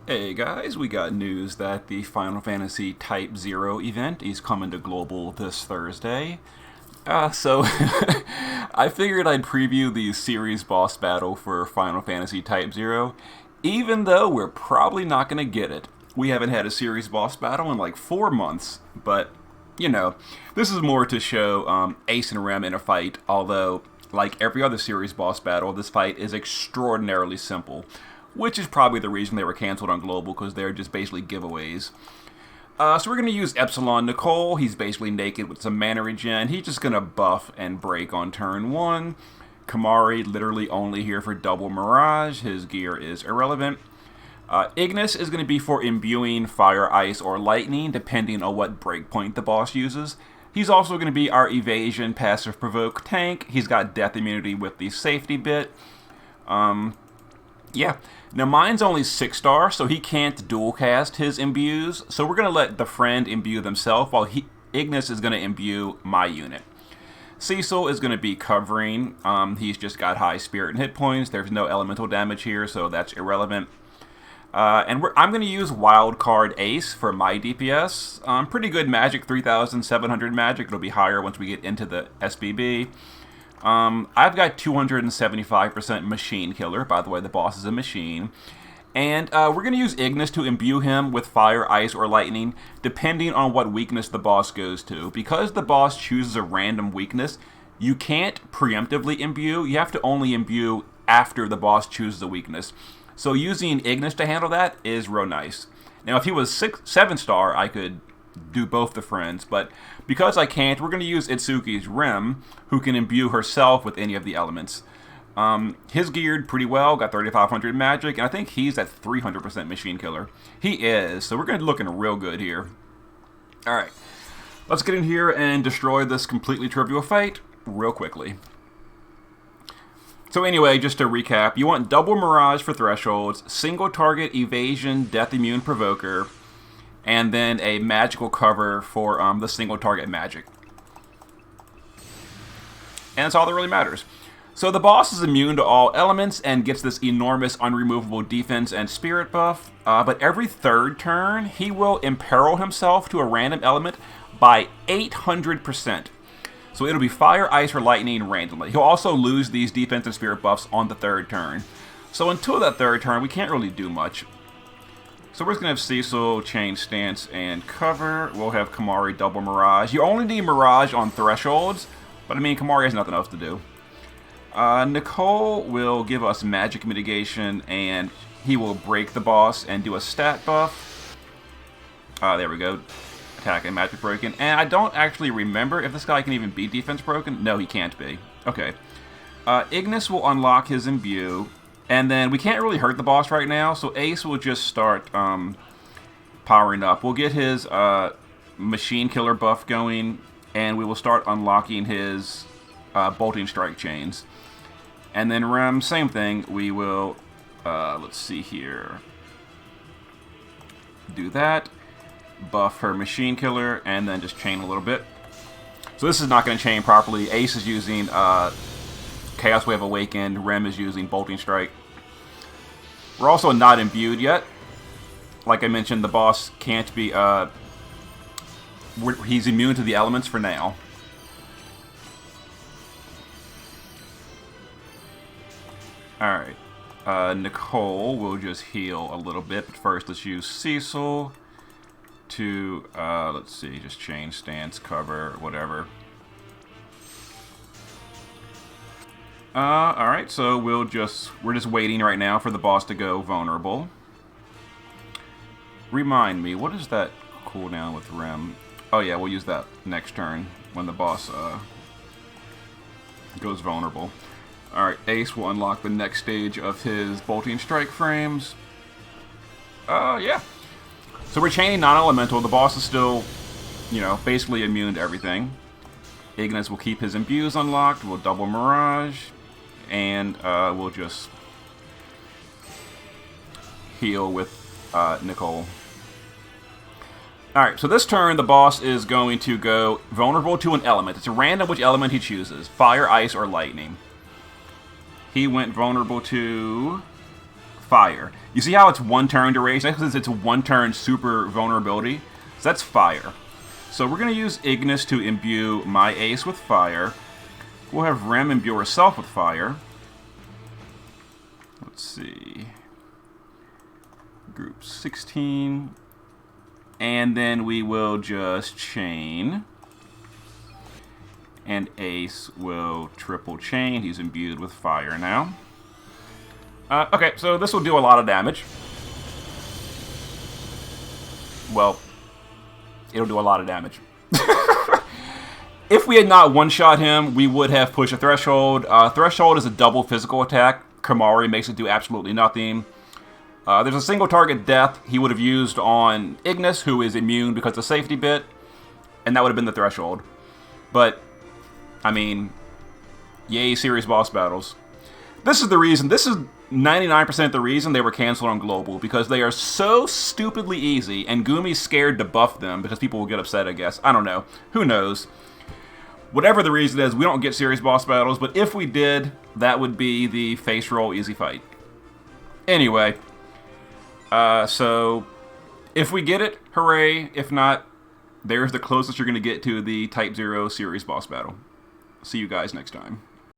Hey guys, we got news that the Final Fantasy Type-0 event is coming to global this Thursday. So I figured I'd preview the series boss battle for Final Fantasy Type-0, even though we're probably not going to get it. We haven't had a series boss battle in like 4 months, but you know, this is more to show Ace and Rem in a fight, although, like every other series boss battle, this fight is extraordinarily simple, which is probably the reason they were canceled on Global, because they're just basically giveaways. So we're going to use Epsilon Nicole. He's basically naked with some mana regen. He's just going to buff and break on turn 1. Kamari literally only here for double Mirage. His gear is irrelevant. Ignis is going to be for imbuing Fire, Ice, or Lightning, depending on what breakpoint the boss uses. He's also going to be our Evasion Passive Provoke tank. He's got Death Immunity with the safety bit. Yeah. Now, mine's only 6-star, so he can't dual cast his imbues. So we're going to let the friend imbue themselves, while Ignis is going to imbue my unit. Cecil is going to be covering. He's just got high spirit and hit points. There's no elemental damage here, so that's irrelevant. I'm going to use Wildcard Ace for my DPS. Pretty good magic, 3,700 magic. It'll be higher once we get into the SBB. I've got 275% Machine Killer. By the way, the boss is a machine. And we're going to use Ignis to imbue him with Fire, Ice, or Lightning, depending on what weakness the boss goes to. Because the boss chooses a random weakness, you can't preemptively imbue. You have to only imbue after the boss chooses a weakness. So using Ignis to handle that is real nice. Now, if he was 7-star, I could do both the friends, but because I can't, we're going to use Itsuki's Rem, who can imbue herself with any of the elements. His geared pretty well, got 3,500 magic, and I think he's at 300% Machine Killer. He is, so we're going to be looking real good here. Alright, let's get in here and destroy this completely trivial fight real quickly. So anyway, just to recap, you want double Mirage for thresholds, single target Evasion Death Immune Provoker, and then a magical cover for the single target magic. And that's all that really matters. So the boss is immune to all elements and gets this enormous unremovable defense and spirit buff, but every third turn, he will imperil himself to a random element by 800%. So it'll be Fire, Ice, or Lightning randomly. He'll also lose these defense and spirit buffs on the third turn. So until that third turn, we can't really do much. So we're just going to have Cecil change stance and cover. We'll have Kamari double Mirage. You only need Mirage on thresholds, but I mean, Kamari has nothing else to do. Nicole will give us magic mitigation, and he will break the boss and do a stat buff. There we go. Attack and magic broken. And I don't actually remember if this guy can even be defense broken. No, he can't be. Okay. Ignis will unlock his imbue. And then we can't really hurt the boss right now, so Ace will just start powering up. We'll get his Machine Killer buff going, and we will start unlocking his Bolting Strike chains. And then Rem, same thing. We will, let's see here, do that. Buff her Machine Killer, and then just chain a little bit. So this is not going to chain properly. Ace is using Chaos Wave Awakened. Rem is using Bolting Strike. We're also not imbued yet. Like I mentioned, the boss can't be... he's immune to the elements for now. Alright. Nicole will just heal a little bit. But first, let's use Cecil to, let's see, just change stance, cover, whatever. Alright, so we're just waiting right now for the boss to go vulnerable. Remind me, what is that cooldown with Rem? Oh yeah, we'll use that next turn when the boss, goes vulnerable. Alright, Ace will unlock the next stage of his Bolting Strike frames. Yeah. So we're chaining non-elemental. The boss is still, you know, basically immune to everything. Ignis will keep his imbues unlocked. We'll double Mirage. And we'll just heal with Nicole. Alright, so this turn the boss is going to go vulnerable to an element. It's a random which element he chooses. Fire, Ice, or Lightning. He went vulnerable to fire. You see how it's 1 turn duration? That's because it's a 1 turn super vulnerability. So that's fire. So we're going to use Ignis to imbue my ace with fire. We'll have Rem imbue herself with fire. Let's see. Group 16. And then we will just chain. And Ace will triple chain. He's imbued with fire now. Okay, so this will do a lot of damage. Well, it'll do a lot of damage. If we had not one-shot him, we would have pushed a Threshold. Threshold is a double physical attack. Kamari makes it do absolutely nothing. There's a single target death he would have used on Ignis, who is immune because of the safety bit, and that would have been the Threshold. But, I mean, yay, serious boss battles. This is the reason, this is 99% the reason they were canceled on Global, because they are so stupidly easy, and Gumi's scared to buff them because people will get upset, I guess. I don't know. Who knows? Whatever the reason is, we don't get serious boss battles, but if we did, that would be the face roll easy fight. Anyway, so if we get it, hooray. If not, there's the closest you're going to get to the Type-0 series boss battle. See you guys next time.